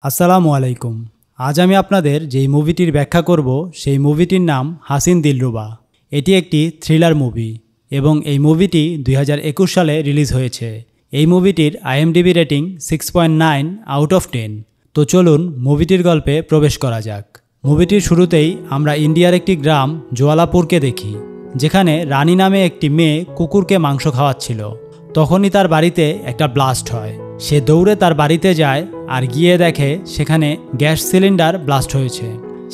আসসালামু আলাইকুম। আজ আমি আপনাদের যেই মুভিটির ব্যাখ্যা করব সেই মুভিটির নাম হাসিন দিলরুবা। এটি একটি থ্রিলার মুভি এবং এই মুভিটি 2021 সালে রিলিজ হয়েছে। এই মুভিটির IMDb রেটিং 6.9 আউট অফ 10। তো চলুন মুভিটির গল্পে প্রবেশ করা যাক। মুভিটির শুরুতেই আমরা ইন্ডিয়ার একটি গ্রাম জোয়ালাপুরকে দেখি, যেখানে রানী নামে একটি মেয়ে কুকুরকে মাংস খাওয়াচ্ছিল। তখনই তার বাড়িতে একটা ব্লাস্ট হয়। সে দৌড়ে তার বাড়িতে যায় আর গিয়ে দেখে সেখানে গ্যাস সিলিন্ডার ব্লাস্ট হয়েছে।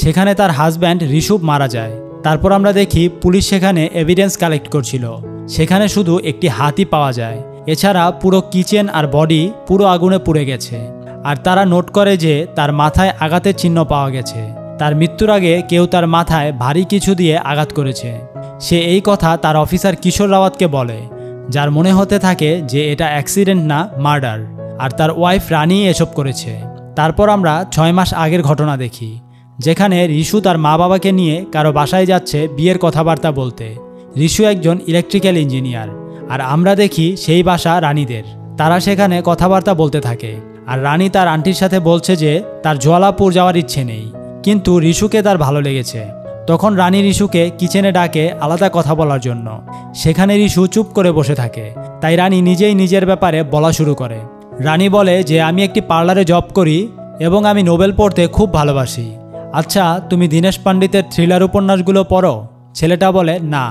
সেখানে তার হাজব্যান্ড ঋষভ মারা যায়। তারপর আমরা দেখি পুলিশ সেখানে এভিডেন্স কালেক্ট করছিল। সেখানে শুধু একটি হাতই পাওয়া যায়, এছাড়া পুরো কিচেন আর বডি পুরো আগুনে পুড়ে গেছে। আর তারা নোট করে যে তার মাথায় আঘাতের চিহ্ন পাওয়া গেছে। তার মৃত্যুর আগে কেউ তার মাথায় ভারী কিছু দিয়ে আঘাত করেছে। সে এই কথা তার অফিসার কিশোর রাওয়াতকে বলে, যার মনে হতে থাকে যে এটা অ্যাক্সিডেন্ট না মার্ডার, আর তার ওয়াইফ রানী এসব করেছে। তারপর আমরা 6 মাস আগের ঘটনা দেখি, যেখানে ঋষু তার মা বাবাকে নিয়ে কারো বাসায় যাচ্ছে বিয়ের কথাবার্তা বলতে। ঋষু একজন ইলেকট্রিক্যাল ইঞ্জিনিয়ার, আর আমরা দেখি সেই বাসা রানীদের। তারা সেখানে কথাবার্তা বলতে থাকে, আর রানী তার আন্টির সাথে বলছে যে তার জোয়ালাপুর যাওয়ার ইচ্ছে নেই, কিন্তু ঋষুকে তার ভালো লেগেছে। তখন রানী ঋষুকে কিচেনে ডাকে আলাদা কথা বলার জন্য। সেখানে ঋষু চুপ করে বসে থাকে, তাই রানী নিজেই নিজের ব্যাপারে বলা শুরু করে। রানী বলে যে আমি একটি পার্লারে জব করি এবং আমি নোবেল পড়তে খুব ভালোবাসি। আচ্ছা, তুমি দীনেশ পণ্ডিতের থ্রিলার উপন্যাসগুলো পড়ো? ছেলেটা বলে না।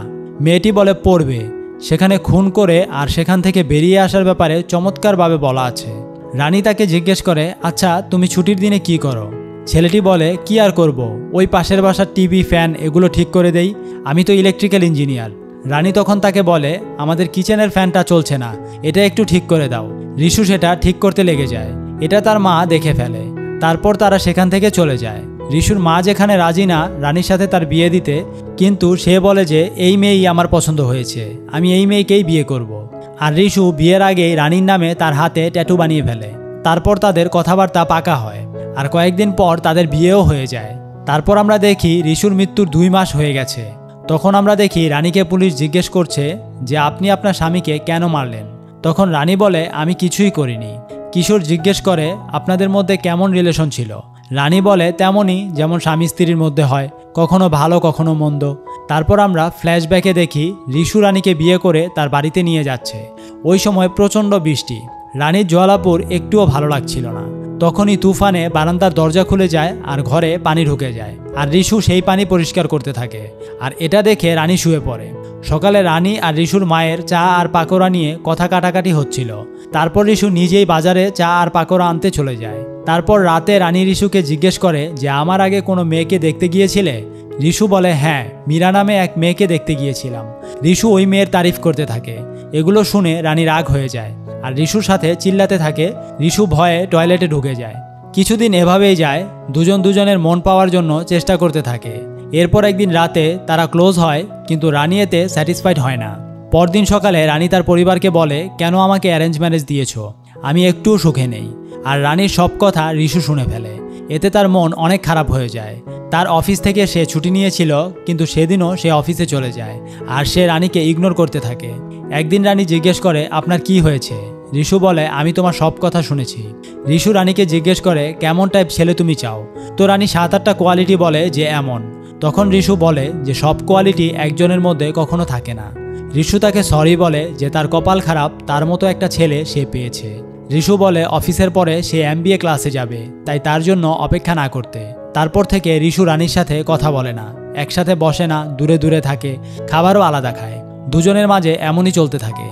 মেয়েটি বলে পড়বে, সেখানে খুন করে আর সেখান থেকে বেরিয়ে আসার ব্যাপারে চমৎকারভাবে বলা আছে। রানী তাকে জিজ্ঞেস করে, আচ্ছা তুমি ছুটির দিনে কি করো? ছেলেটি বলে, কি আর করব, ওই পাশের বাসার টিভি ফ্যান এগুলো ঠিক করে দেই, আমি তো ইলেকট্রিক্যাল ইঞ্জিনিয়ার। রানী তখন তাকে বলে, আমাদের কিচেনের ফ্যানটা চলছে না, এটা একটু ঠিক করে দাও। ঋষু সেটা ঠিক করতে লেগে যায়। এটা তার মা দেখে ফেলে। তারপর তারা সেখান থেকে চলে যায়। ঋষুর মা যেখানে রাজি না রানীর সাথে তার বিয়ে দিতে, কিন্তু সে বলে যে এই মেয়েই আমার পছন্দ হয়েছে, আমি এই মেয়েকেই বিয়ে করব। আর ঋষু বিয়ের আগেই রানীর নামে তার হাতে ট্যাটু বানিয়ে ফেলে। তারপর তাদের কথাবার্তা পাকা হয়, আর কয়েকদিন পর তাদের বিয়েও হয়ে যায়। তারপর আমরা দেখি ঋষুর মৃত্যুর 2 মাস হয়ে গেছে। তখন আমরা দেখি রানীকে পুলিশ জিজ্ঞেস করছে যে আপনি আপনার স্বামীকে কেন মারলেন? তখন রানী বলে, আমি কিছুই করিনি। কিশোর জিজ্ঞেস করে, আপনাদের মধ্যে কেমন রিলেশন ছিল? রানী বলে, তেমনই যেমন স্বামী স্ত্রীর মধ্যে হয়, কখনো ভালো কখনো মন্দ। তারপর আমরা ফ্ল্যাশব্যাকে দেখি ঋষু রানীকে বিয়ে করে তার বাড়িতে নিয়ে যাচ্ছে। ওই সময় প্রচণ্ড বৃষ্টি। রানীর জোয়ালাপুর একটুও ভালো লাগছিল না। তখনই তুফানে বারান্দার দরজা খুলে যায় আর ঘরে পানি ঢুকে যায়, আর ঋষু সেই পানি পরিষ্কার করতে থাকে। আর এটা দেখে রানী শুয়ে পড়ে। সকালে রানী আর ঋষুর মায়ের চা আর পাকোড়া নিয়ে কথা কাটাকাটি হচ্ছিল। তারপর ঋষু নিজেই বাজারে চা আর পাকোড়া আনতে চলে যায়। তারপর রাতে রানী ঋষুকে জিজ্ঞেস করে যে আমার আগে কোনো মেয়েকে দেখতে গিয়েছিলে? ঋষু বলে, হ্যাঁ, মীরা নামে এক মেয়েকে দেখতে গিয়েছিলাম। ঋষু ওই মেয়ের তারিফ করতে থাকে। এগুলো শুনে রানী রাগ হয়ে যায় আর ঋষুর সাথে চিল্লাতে থাকে। ঋষু ভয়ে টয়লেটে ঢুকে যায়। কিছুদিন এভাবেই যায়, দুজন দুজনের মন পাওয়ার জন্য চেষ্টা করতে থাকে। এরপর একদিন রাতে তারা ক্লোজ হয়, কিন্তু রানী এতে স্যাটিসফাইড হয় না। পরদিন সকালে রানী তার পরিবারকে বলে, কেন আমাকে অ্যারেঞ্জ ম্যারেজ দিয়েছ? আমি একটুও সুখে নেই। আর রানীর সব কথা ঋষু শুনে ফেলে। এতে তার মন অনেক খারাপ হয়ে যায়। তার অফিস থেকে সে ছুটি নিয়েছিল, কিন্তু সেদিনও সে অফিসে চলে যায় আর সে রানীকে ইগনোর করতে থাকে। একদিন রানী জিজ্ঞেস করে, আপনার কি হয়েছে? ঋষু বলে, আমি তোমার সব কথা শুনেছি। ঋষু রানীকে জিজ্ঞেস করে, কেমন টাইপ ছেলে তুমি চাও? তো রানী 7-8টা কোয়ালিটি বলে যে এমন। তখন ঋষু বলে যে সব কোয়ালিটি একজনের মধ্যে কখনো থাকে না। ঋষু তাকে সরি বলে যে তার কপাল খারাপ, তার মতো একটা ছেলে সে পেয়েছে। ঋষু বলে অফিসের পরে সে MBA ক্লাসে যাবে, তাই তার জন্য অপেক্ষা না করতে। তারপর থেকে ঋষু রানীর সাথে কথা বলে না, একসাথে বসে না, দূরে দূরে থাকে, খাবারও আলাদা খায়। দুজনের মাঝে এমনই চলতে থাকে।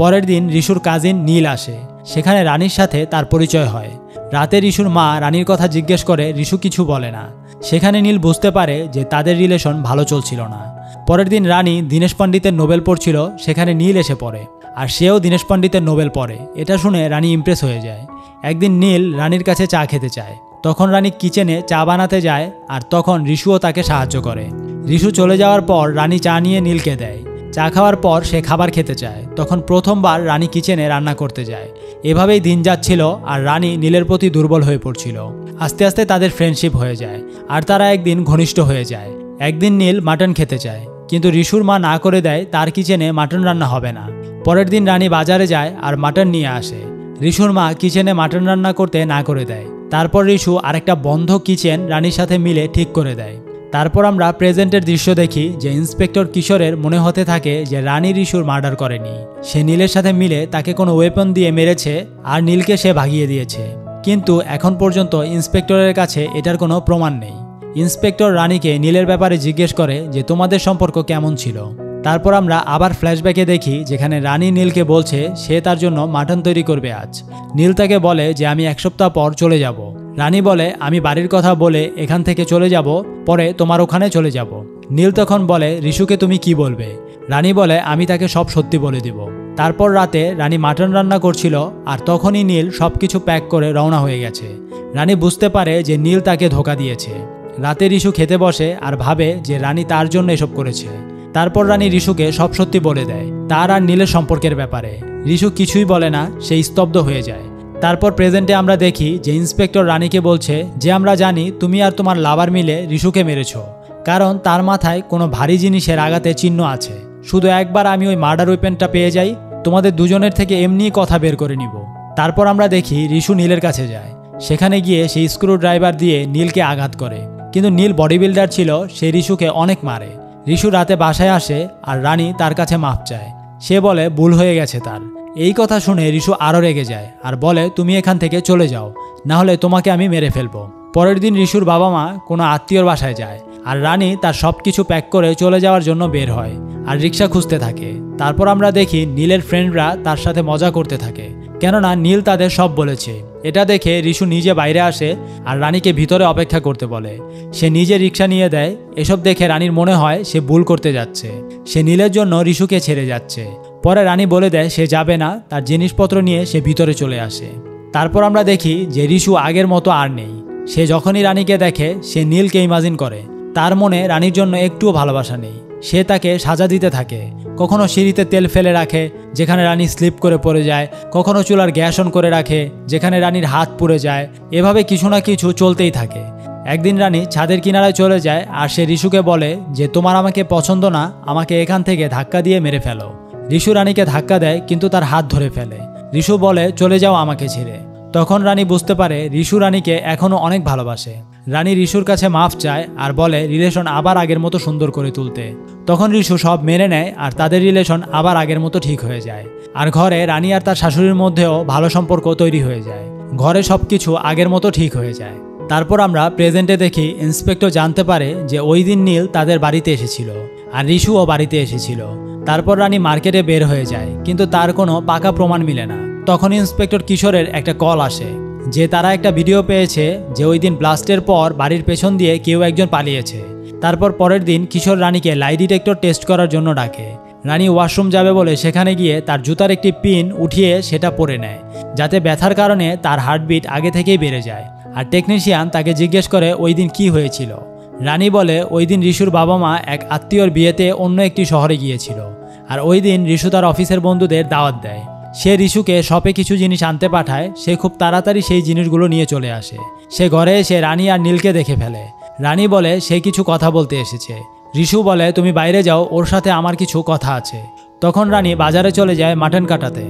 পরের দিন ঋষুর কাজিন নীল আসে। সেখানে রানীর সাথে তার পরিচয় হয়। রাতে ঋষুর মা রানীর কথা জিজ্ঞেস করে, ঋষু কিছু বলে না। সেখানে নীল বুঝতে পারে যে তাদের রিলেশন ভালো চলছিল না। পরের দিন রানী দীনেশ পণ্ডিতের নোবেল পড়ছিল, সেখানে নীল এসে পড়ে, আর সেও দীনেশ পণ্ডিতের নোবেল পড়ে। এটা শুনে রানী ইমপ্রেস হয়ে যায়। একদিন নীল রানীর কাছে চা খেতে চায়। তখন রানী কিচেনে চা বানাতে যায়, আর তখন ঋষুও তাকে সাহায্য করে। ঋষু চলে যাওয়ার পর রানী চা নিয়ে নীলকে দেয়। চা খাওয়ার পর সে খাবার খেতে চায়। তখন প্রথমবার রানী কিচেনে রান্না করতে যায়। এভাবেই দিন যাচ্ছিল, আর রানী নীলের প্রতি দুর্বল হয়ে পড়ছিল। আস্তে আস্তে তাদের ফ্রেন্ডশিপ হয়ে যায়, আর তারা একদিন ঘনিষ্ঠ হয়ে যায়। একদিন নীল মাটন খেতে চায়, কিন্তু ঋষুর মা না করে দেয়, তার কিচেনে মাটন রান্না হবে না। পরের দিন রানী বাজারে যায় আর মাটন নিয়ে আসে। ঋষুর মা কিচেনে মাটন রান্না করতে না করে দেয়। তারপর রিশু আরেকটা বন্ধ কিচেন রানীর সাথে মিলে ঠিক করে দেয়। তারপর আমরা প্রেজেন্টের দৃশ্য দেখি যে ইন্সপেক্টর কিশোরের মনে হতে থাকে যে রানী রিশুর মার্ডার করেনি, সে নীলের সাথে মিলে তাকে কোনো ওয়েপন দিয়ে মেরেছে আর নীলকে সে ভাগিয়ে দিয়েছে। কিন্তু এখন পর্যন্ত ইন্সপেক্টরের কাছে এটার কোনো প্রমাণ নেই। ইন্সপেক্টর রানীকে নীলের ব্যাপারে জিজ্ঞেস করে যে তোমাদের সম্পর্ক কেমন ছিল। তারপর আমরা আবার ফ্ল্যাশব্যাকে দেখি যেখানে রানী নীলকে বলছে সে তার জন্য মাটন তৈরি করবে আজ। নীল তাকে বলে যে আমি 1 সপ্তাহ পর চলে যাব। রানী বলে আমি বাড়ির কথা বলে এখান থেকে চলে যাব, পরে তোমার ওখানে চলে যাব। নীল তখন বলে রিশুকে তুমি কি বলবে? রানী বলে আমি তাকে সব সত্যি বলে দিব। তারপর রাতে রানী মাটন রান্না করছিল আর তখনই নীল সবকিছু প্যাক করে রওনা হয়ে গেছে। রানী বুঝতে পারে যে নীল তাকে ধোঁকা দিয়েছে। রাতে রিশু খেতে বসে আর ভাবে যে রানী তার জন্য এসব করেছে। তারপর রানী রিশুকে সব সত্যি বলে দেয় তার আর নীলের সম্পর্কের ব্যাপারে। রিশু কিছুই বলে না, সে স্তব্ধ হয়ে যায়। তারপর প্রেজেন্টে আমরা দেখি যে ইন্সপেক্টর রানীকে বলছে যে আমরা জানি তুমি আর তোমার লাভার মিলে রিশুকে মেরেছ, কারণ তার মাথায় কোনো ভারী জিনিসের আঘাতের চিহ্ন আছে। শুধু একবার আমি ওই মার্ডার ওয়েপেনটা পেয়ে যাই, তোমাদের দুজনের থেকে এমনি কথা বের করে নিব। তারপর আমরা দেখি রিশু নীলের কাছে যায়। সেখানে গিয়ে সেই স্ক্রু ড্রাইভার দিয়ে নীলকে আঘাত করে, কিন্তু নীল বডি বিল্ডার ছিল, সে রিশুকে অনেক মারে। রিশু রাতে বাসায় আসে আর রানী তার কাছে মাপ চায়। সে বলে ভুল হয়ে গেছে তার। এই কথা শুনে রিশু আরও রেগে যায় আর বলে তুমি এখান থেকে চলে যাও, না হলে তোমাকে আমি মেরে ফেলবো। পরের দিন রিশুর বাবা মা কোনো আত্মীয়র বাসায় যায় আর রানী তার সব কিছু প্যাক করে চলে যাওয়ার জন্য বের হয় আর রিক্সা খুঁজতে থাকে। তারপর আমরা দেখি নীলের ফ্রেন্ডরা তার সাথে মজা করতে থাকে, কেননা নীল তাদের সব বলেছে। এটা দেখে রিশু নিজে বাইরে আসে আর রানীকে ভিতরে অপেক্ষা করতে বলে। সে নিজে রিক্সা নিয়ে দেয়। এসব দেখে রানীর মনে হয় সে ভুল করতে যাচ্ছে, সে নীলের জন্য রিশুকে ছেড়ে যাচ্ছে। পরে রানী বলে দেয় সে যাবে না, তার জিনিসপত্র নিয়ে সে ভিতরে চলে আসে। তারপর আমরা দেখি যে রিশু আগের মতো আর নেই। সে যখনই রানীকে দেখে সে নীলকে ইমাজিন করে। তার মনে রানীর জন্য একটুও ভালোবাসা নেই। সে তাকে সাজা দিতে থাকে, কখনো সিঁড়িতে তেল ফেলে রাখে যেখানে রানী স্লিপ করে পড়ে যায়, কখনো চুলার গ্যাস অন করে রাখে যেখানে রানীর হাত পুড়ে যায়। এভাবে কিছু না কিছু চলতেই থাকে। একদিন রানী ছাদের কিনারায় চলে যায় আর সে রিশুকে বলে যে তোমার আমাকে পছন্দ না, আমাকে এখান থেকে ধাক্কা দিয়ে মেরে ফেলো। রিশু রানীকে ধাক্কা দেয় কিন্তু তার হাত ধরে ফেলে। রিশু বলে চলে যাও আমাকে ছেড়ে। তখন রানী বুঝতে পারে রিশু রানীকে এখনও অনেক ভালোবাসে। রানী রিশুর কাছে মাফ চায় আর বলে রিলেশন আবার আগের মতো সুন্দর করে তুলতে। তখন রিশু সব মেনে নেয় আর তাদের রিলেশন আবার আগের মতো ঠিক হয়ে যায়। আর ঘরে রানী আর তার শাশুড়ির মধ্যেও ভালো সম্পর্ক তৈরি হয়ে যায়। ঘরে সবকিছু আগের মতো ঠিক হয়ে যায়। তারপর আমরা প্রেজেন্টে দেখি ইন্সপেক্টর জানতে পারে যে ওই দিন নীল তাদের বাড়িতে এসেছিল আর রিশুও বাড়িতে এসেছিল। তারপর রানী মার্কেটে বের হয়ে যায়, কিন্তু তার কোনো পাকা প্রমাণ মিলে না। তখন ইন্সপেক্টর কিশোরের একটা কল আসে যে তারা একটা ভিডিও পেয়েছে যে ওই দিন ব্লাস্টের পর বাড়ির পেছন দিয়ে কেউ একজন পালিয়েছে। তারপর পরের দিন কিশোর রানীকে লাই ডিটেক্টর টেস্ট করার জন্য ডাকে। রানী ওয়াশরুম যাবে বলে সেখানে গিয়ে তার জুতার একটি পিন উঠিয়ে সেটা পরে নেয়, যাতে ব্যথার কারণে তার হার্টবিট আগে থেকেই বেড়ে যায়। আর টেকনিশিয়ান তাকে জিজ্ঞেস করে ওই দিন কি হয়েছিল। রানী বলে ওই দিন রিশুর বাবা মা এক আত্মীয়র বিয়েতে অন্য একটি শহরে গিয়েছিল আর ওই দিন রিশু তার অফিসের বন্ধুদের দাওয়াত দেয়। সে রিশুকে শপে কিছু জিনিস আনতে পাঠায়, সে খুব তাড়াতাড়ি সেই জিনিসগুলো নিয়ে চলে আসে। সে ঘরে এসে রানী আর নীলকে দেখে ফেলে। রানী বলে সে কিছু কথা বলতে এসেছে। রিশু বলে তুমি বাইরে যাও, ওর সাথে আমার কিছু কথা আছে। তখন রানী বাজারে চলে যায় মাটন কাটাতে।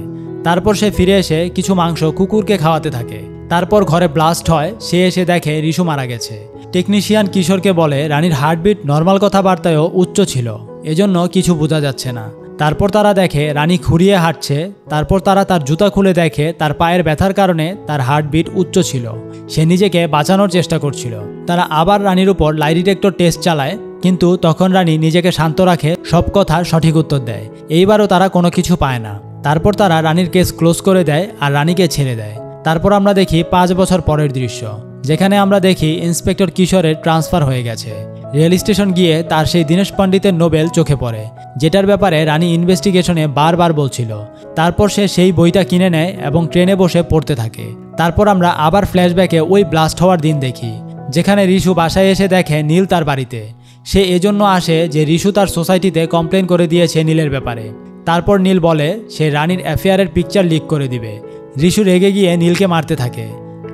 তারপর সে ফিরে এসে কিছু মাংস কুকুরকে খাওয়াতে থাকে। তারপর ঘরে ব্লাস্ট হয়, সে এসে দেখে রিশু মারা গেছে। টেকনিশিয়ান কিশোরকে বলে রানীর হার্টবিট নর্মাল কথাবার্তায়ও উচ্চ ছিল, এজন্য কিছু বোঝা যাচ্ছে না। তারপর তারা দেখে রানী খুঁড়িয়ে হাঁটছে। তারপর তারা তার জুতা খুলে দেখে তার পায়ের ব্যথার কারণে তার হার্টবিট উচ্চ ছিল, সে নিজেকে বাঁচানোর চেষ্টা করছিল। তারা আবার রানীর উপর লাই ডিটেক্টর টেস্ট চালায়, কিন্তু তখন রানী নিজেকে শান্ত রাখে, সব কথার সঠিক উত্তর দেয়। এইবারও তারা কোনো কিছু পায় না। তারপর তারা রানীর কেস ক্লোজ করে দেয় আর রানীকে ছেড়ে দেয়। তারপর আমরা দেখি 5 বছর পরের দৃশ্য, যেখানে আমরা দেখি ইন্সপেক্টর কিশোরের ট্রান্সফার হয়ে গেছে। রেল স্টেশন গিয়ে তার সেই দীনেশ পণ্ডিতের নোবেল চোখে পড়ে, যেটার ব্যাপারে রানী ইনভেস্টিগেশনে বারবার বলছিল। তারপর সে সেই বইটা কিনে নেয় এবং ট্রেনে বসে পড়তে থাকে। তারপর আমরা আবার ফ্ল্যাশব্যাকে ওই ব্লাস্ট হওয়ার দিন দেখি, যেখানে রিশু বাসায় এসে দেখে নীল তার বাড়িতে। সে এজন্য আসে যে রিশু তার সোসাইটিতে কমপ্লেন করে দিয়েছে নীলের ব্যাপারে। তারপর নীল বলে সে রানীর অ্যাফেয়ারের পিকচার লিক করে দিবে। রিশু রেগে গিয়ে নীলকে মারতে থাকে,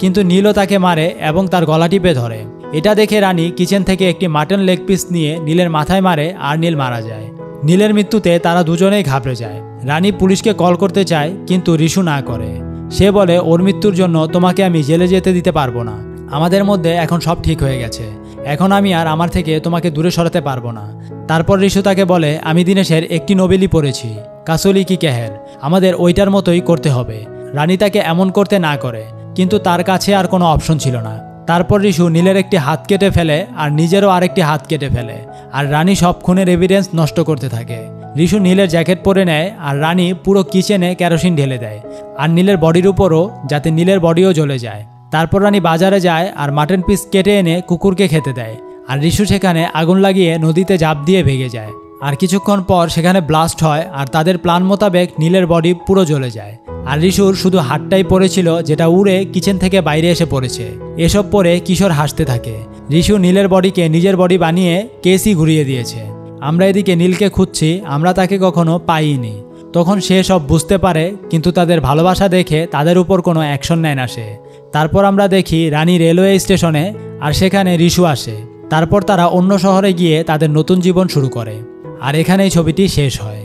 কিন্তু নীলও তাকে মারে এবং তার গলা টিপে ধরে। এটা দেখে রানী কিচেন থেকে একটি মাটন লেগ পিস নিয়ে নীলের মাথায় মারে আর নীল মারা যায়। নীলের মৃত্যুতে তারা দুজনেই ঘাবড়ে যায়। রানী পুলিশকে কল করতে চায়, কিন্তু রিশু না করে। সে বলে ওর মৃত্যুর জন্য তোমাকে আমি জেলে যেতে দিতে পারবো না। আমাদের মধ্যে এখন সব ঠিক হয়ে গেছে, এখন আমি আর আমার থেকে তোমাকে দূরে সরাতে পারবো না। তারপর ঋষু তাকে বলে, আমি দিনেশের একটি নোবেলই পড়েছি, কাসলি কি কেহের, আমাদের ওইটার মতোই করতে হবে। রানী তাকে এমন করতে না করে, কিন্তু তার কাছে আর কোনো অপশন ছিল না। তারপর ঋষু নীলের একটি হাত কেটে ফেলে আর নিজেরও আরেকটি হাত কেটে ফেলে, আর রানী সব খুনের এভিডেন্স নষ্ট করতে থাকে। ঋষু নীলের জ্যাকেট পরে নেয় আর রানী পুরো কিচেনে কেরোসিন ঢেলে দেয় আর নীলের বডির উপরও, যাতে নীলের বডিও জ্বলে যায়। তারপর রানী বাজারে যায় আর মাটন পিস কেটে এনে কুকুরকে খেতে দেয়, আর ঋষু সেখানে আগুন লাগিয়ে নদীতে ঝাঁপ দিয়ে ভেগে যায়। আর কিছুক্ষণ পর সেখানে ব্লাস্ট হয় আর তাদের প্ল্যান মোতাবেক নীলের বডি পুরো জ্বলে যায়। আর ঋষুর শুধু হাতটাই পড়েছিল, যেটা উড়ে কিচেন থেকে বাইরে এসে পড়েছে। এসব পরে কিশোর হাসতে থাকে। ঋষু নীলের বডিকে নিজের বডি বানিয়ে কেসই ঘুরিয়ে দিয়েছে। আমরা এদিকে নীলকে খুঁজছি, আমরা তাকে কখনো পাইনি। তখন সে সব বুঝতে পারে, কিন্তু তাদের ভালোবাসা দেখে তাদের উপর কোনো অ্যাকশন নেয় না সে। তারপর আমরা দেখি রানী রেলওয়ে স্টেশনে, আর সেখানে ঋষু আসে। তারপর তারা অন্য শহরে গিয়ে তাদের নতুন জীবন শুরু করে, আর এখানেই ছবিটি শেষ হয়।